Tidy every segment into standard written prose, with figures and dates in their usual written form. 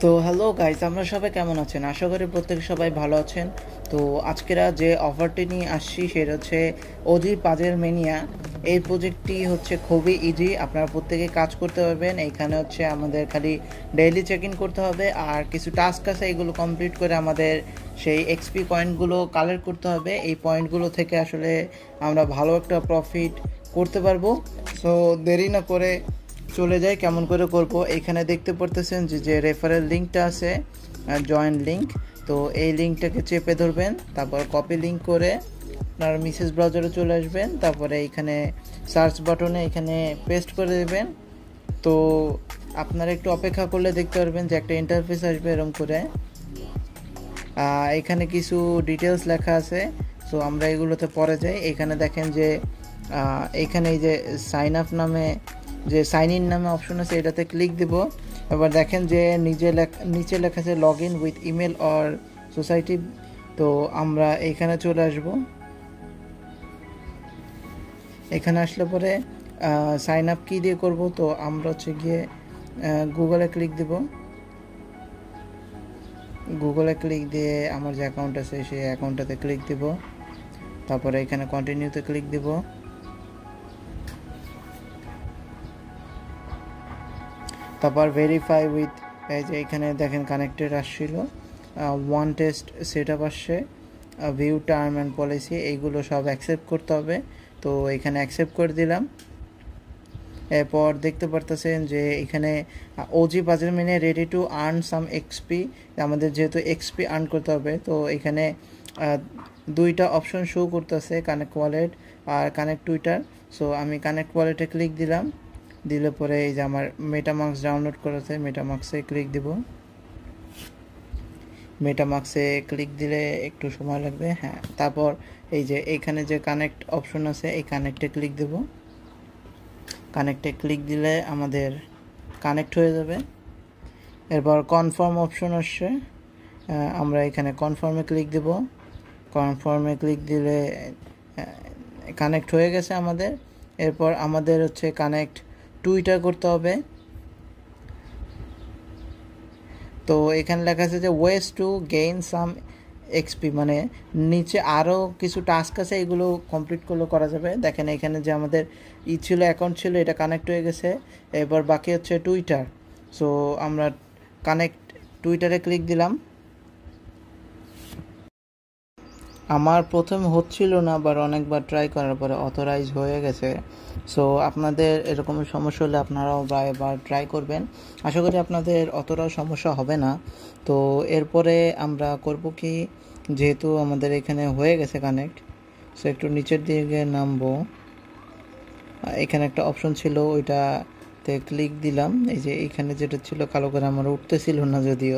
তো hello guys, আমরা সবাই কেমন আছেন? আশা করি প্রত্যেকে সবাই ভালো আছেন। তো আজকের যে অফারটি নিয়ে আসছি সেটা হচ্ছে ওজি পাজেল মেনিয়া। এই প্রজেক্টটি হচ্ছে খুবই ইজি, আপনারা প্রত্যেকে কাজ করতে পারবেন। এইখানে হচ্ছে আমাদের খালি ডেইলি চেক ইন করতে হবে, আর কিছু টাস্ক আছে এগুলো কমপ্লিট করে আমাদের সেই এক্সপি পয়েন্টগুলো কালেক্ট করতে হবে। এই পয়েন্টগুলো থেকে আসলে আমরা ভালো একটা প্রফিট করতে পারবো। সো দেরি না করে চলে যাই কেমন করে করব। এখানে দেখতে পারতেছেন যে রেফারেল লিঙ্কটা আছে, জয়েন লিঙ্ক। তো এই লিঙ্কটাকে চেপে ধরবেন, তারপর কপি লিঙ্ক করে আপনার মেসেজ ব্রাউজারে চলে আসবেন, তারপরে এখানে সার্চ বাটনে এখানে পেস্ট করে দেবেন। তো আপনারা একটু অপেক্ষা করলে দেখতে পারবেন যে একটা ইন্টারফেস আসবে এরকম করে। এখানে কিছু ডিটেলস লেখা আছে, সো আমরা এগুলোতে পরে যাই। এখানে দেখেন যে এখানে এই যে সাইন আপ নামে যে সাইন ইন নামে অপশন আছে, এটাতে ক্লিক দিব। এবার দেখেন যে নিচে লেখা আছে log in with email or society. তো আমরা এখানে চলে আসব। এখানে আসলে পরে সাইন আপ কী দিয়ে করব, তো আমরা হচ্ছে গিয়ে গুগলে ক্লিক দিব। গুগলে ক্লিক দিয়ে আমার যে অ্যাকাউন্ট আছে সেই অ্যাকাউন্টটাতে ক্লিক দিব, তারপরে এখানে কন্টিনিউতে ক্লিক দিব। তারপর ভেরিফাই উইথ, এই যে এখানে দেখেন কানেক্টেড আসছিল, ওয়ান টেস্ট সেট আপ আসছে, ভিউ টার্ম অ্যান্ড পলিসি, এইগুলো সব অ্যাকসেপ্ট করতে হবে। তো এখানে অ্যাকসেপ্ট করে দিলাম। এরপর দেখতে পারতেছেন যে এখানে ওজি পাজেল মেনে ready to earn some XP. আমাদের যেহেতু এক্সপি আর্ন করতে হবে, তো এখানে দুইটা অপশন শো করতেছে, কানেক্ট ওয়ালেট আর কানেক্ট টুইটার। সো আমি কানেক্ট ওয়ালেটে ক্লিক দিলাম। দিলে পরে এই যে আমার মেটামাস্ক ডাউনলোড করেছে, মেটামাস্কে ক্লিক দিব। মেটামাস্কে ক্লিক দিলে একটু সময় লাগবে, হ্যাঁ। তারপর এই যে এইখানে যে কানেক্ট অপশন আছে, এই কানেক্টে ক্লিক দেব। কানেক্টে ক্লিক দিলে আমাদের কানেক্ট হয়ে যাবে। এরপর কনফার্ম অপশন আসছে, আমরা এখানে কনফার্মে ক্লিক দেব। কনফার্মে ক্লিক দিলে কানেক্ট হয়ে গেছে আমাদের। এরপর আমাদের হচ্ছে কানেক্ট টুইটার করতে হবে। তো এখানে লেখা আছে যে ওয়েস টু গেইন সাম এক্সপি, মানে নিচে আরও কিছু টাস্ক আছে, এগুলো কমপ্লিট করলে করা যাবে। দেখেন এখানে যে আমাদের ছিল অ্যাকাউন্ট ছিল, এটা কানেক্ট হয়ে গেছে। এবার বাকি হচ্ছে টুইটার। সো আমরা কানেক্ট টুইটারে ক্লিক দিলাম। আমার প্রথম হচ্ছিল না, আবার অনেকবার ট্রাই করার পরে অথরাইজ হয়ে গেছে। সো আপনাদের এরকম সমস্যা হলে আপনারাও বারবার ট্রাই করবেন, আশা করি আপনাদের অতটাও সমস্যা হবে না। তো এরপরে আমরা করব কি, যেহেতু আমাদের এখানে হয়ে গেছে কানেক্ট, সো একটু নিচের দিকে নামবো। এখানে একটা অপশন ছিল, ওইটাতে ক্লিক দিলাম। এই যে এখানে যেটা ছিল কালো করে, আমার উঠতেছিল না, যদিও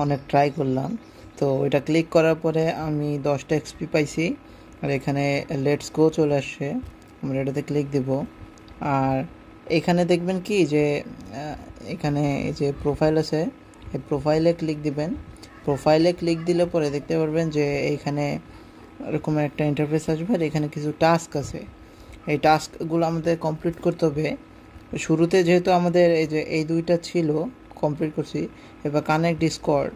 অনেক ট্রাই করলাম। তো ওইটা ক্লিক করার পরে আমি 10টা এক্সপি পাইছি, আর এখানে লেটস গো চলে আসছে। আমরা এটাতে ক্লিক দেব। আর এখানে দেখবেন কি যে এখানে এই যে প্রোফাইল আছে, এই প্রোফাইলে ক্লিক দিবেন। প্রোফাইলে ক্লিক দিলে পরে দেখতে পারবেন যে এইখানে এরকম একটা ইন্টারফেস আসবে, আর এখানে কিছু টাস্ক আছে। এই টাস্কগুলো আমাদের কমপ্লিট করতে হবে। শুরুতে যেহেতু আমাদের এই যে এই দুইটা ছিল, কমপ্লিট করছি। এবার কানেক্ট ডিসকর্ড,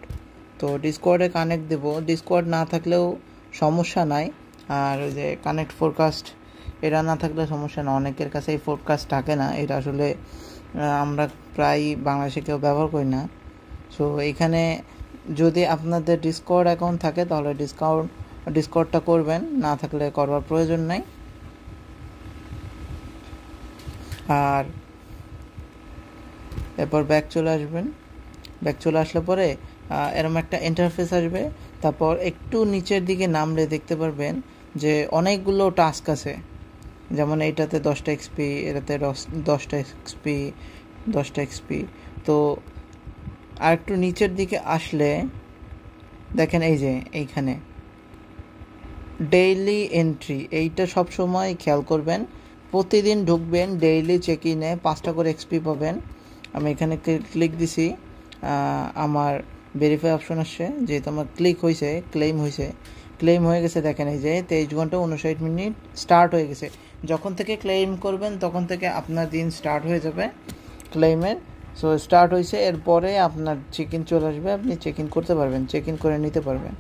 তো ডিসকর্ডে কানেক্ট দেব। ডিসকর্ড না থাকলেও সমস্যা নাই, আর ওই যে কানেক্ট ফোরকাস্ট, এটা না থাকলে সমস্যা না। অনেকের কাছে এই ফোরকাস্ট থাকে না, এটা আসলে আমরা প্রায় বাংলাদেশে কেউ ব্যবহার করি না। সো এইখানে যদি আপনাদের ডিসকর্ড অ্যাকাউন্ট থাকে তাহলে ডিসকর্ডটা করবেন, না থাকলে করবার প্রয়োজন নাই। আর এরপর ব্যাক চলে আসবেন। ব্যাক চলে আসলে পরে এরকম একটা ইন্টারফেস আসবে। তারপর একটু নিচের দিকে নামলে দেখতে পারবেন যে অনেকগুলো টাস্ক আছে, যেমন এইটাতে 10টা এক্সপি, এটাতে 10টা এক্সপি, 10টা এক্সপি। তো আর একটু নিচের দিকে আসলে দেখেন এই যে এইখানে ডেইলি এন্ট্রি, এইটা সব সময় খেয়াল করবেন। প্রতিদিন ঢুকবেন, ডেইলি চেক ইনে 5টা করে এক্সপি পাবেন। আমি এখানে ক্লিক দিছি, আমার ভেরিফাই অপশন আসছে, যেহেতু আমার ক্লিক হয়েছে, ক্লেম হয়েছে। ক্লেম হয়ে গেছে, দেখেন এই যে 23 ঘন্টা 59 মিনিট স্টার্ট হয়ে গেছে। যখন থেকে ক্লেম করবেন তখন থেকে আপনার দিন স্টার্ট হয়ে যাবে ক্লেমের। সো স্টার্ট হয়েছে, এরপরে আপনার চেক ইন চলে আসবে, আপনি চেক ইন করতে পারবেন, চেক ইন করে নিতে পারবেন।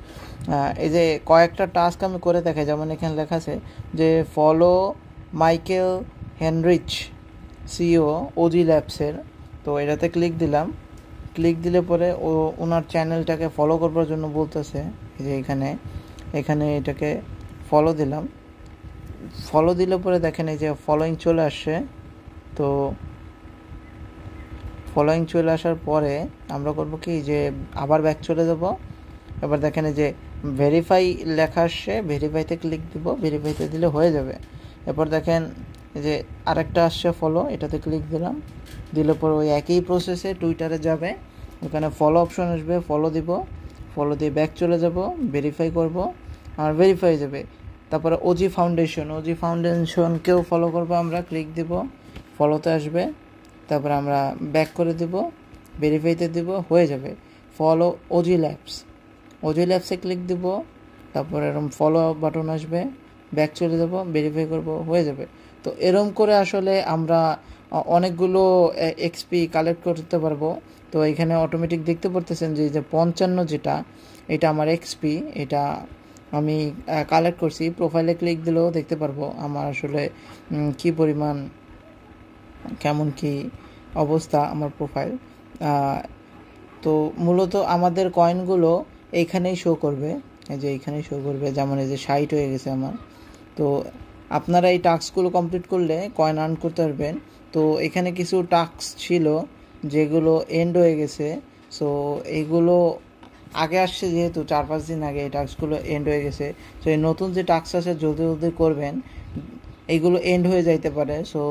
এই যে কয়েকটা টাস্ক আমি করে দেখাই, যেমন এখানে লেখা আছে যে follow Michael Heinrich CEO OG ল্যাবসের। তো এটাতে ক্লিক দিলাম, ক্লিক দিলে পরে ওনার চ্যানেলটাকে ফলো করবার জন্য বলতেছে। এই যে এখানে এটাকে ফলো দিলাম, ফলো দিলে পরে দেখেন এই যে ফলোয়িং চলে আসছে। তো ফলোয়িং চলে আসার পরে আমরা করব কি, যে আবার ব্যাক চলে যাব। এবার দেখেন এই যে ভেরিফাই লেখা আসছে, ভেরিফাইতে ক্লিক দিব, ভেরিফাইতে দিলে হয়ে যাবে। এরপর দেখেন এই যে আরেকটা আসছে ফলো, এটাতে ক্লিক দিলাম, দিলে পরে ওই একই প্রসেসে টুইটারে যাবে, ওখানে ফলো অপশন আসবে, ফলো দিব, ফলো দিয়ে ব্যাক চলে যাব, ভেরিফাই করব, আর ভেরিফাই যাবে। তারপরে ওজি ফাউন্ডেশনকেও ফলো করবো আমরা, ক্লিক দিব, ফলোতে আসবে, তারপরে আমরা ব্যাক করে দিব, ভেরিফাইতে দিব, হয়ে যাবে। ফলো ওজি ল্যাবসে ক্লিক দিব, তারপরে এরকম ফলো বাটন আসবে, ব্যাক চলে যাব, ভেরিফাই করব, হয়ে যাবে। তো এরকম করে আসলে আমরা অনেকগুলো এক্সপি কালেক্ট করতে পারবো। তো এখানে অটোমেটিক দেখতে পারতেছেন যে 55 যেটা, এটা আমার এক্সপি, এটা আমি কালেক্ট করছি। প্রোফাইলে ক্লিক দিলেও দেখতে পারবো আমার আসলে কি পরিমাণ, কেমন কি অবস্থা আমার প্রোফাইল। তো মূলত আমাদের কয়েনগুলো এইখানেই শো করবে, এই যে এইখানেই শো করবে, যেমন এই যে 60 হয়ে গেছে আমার। তো আপনারা এই টাস্কগুলো কমপ্লিট করলে কয়েন আর্ন করতে পারবেন। তো এখানে কিছু টাস্ক ছিল যেগুলো এন্ড হয়ে গেছে। সো এইগুলো আগে আসছে, যেহেতু 4-5 দিন আগে এই টাস্কগুলো এন্ড হয়ে গেছে। সো এই নতুন যে টাস্ক আছে জলদি করবেন, এইগুলো এন্ড হয়ে যাইতে পারে। সো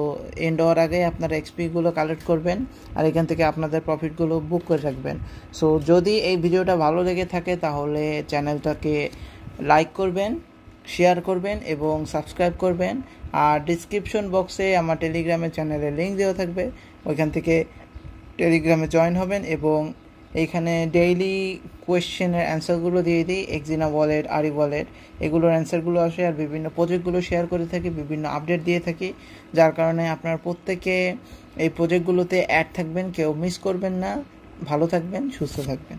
এন্ড হওয়ার আগে আপনারা এক্সপিগুলো কালেক্ট করবেন, আর এখান থেকে আপনাদের প্রফিটগুলো বুক করে রাখবেন। সো যদি এই ভিডিওটা ভালো লেগে থাকে তাহলে চ্যানেলটাকে লাইক করবেন, শেয়ার করবেন এবং সাবস্ক্রাইব করবেন। আর ডিসক্রিপশন বক্সে আমার টেলিগ্রামের চ্যানেলের লিঙ্ক দেওয়া থাকবে, ওইখান থেকে টেলিগ্রামে জয়েন হবেন এবং এইখানে ডেইলি কোয়েশ্চেনের অ্যান্সারগুলো দিয়ে দিই। এক্সিনা ওয়ালেট, আরি ওয়ালেট, এগুলোর অ্যান্সারগুলো আসে, আর বিভিন্ন প্রজেক্টগুলো শেয়ার করে থাকি, বিভিন্ন আপডেট দিয়ে থাকি, যার কারণে আপনারা প্রত্যেকে এই প্রজেক্টগুলোতে অ্যাড থাকবেন, কেউ মিস করবেন না। ভালো থাকবেন, সুস্থ থাকবেন।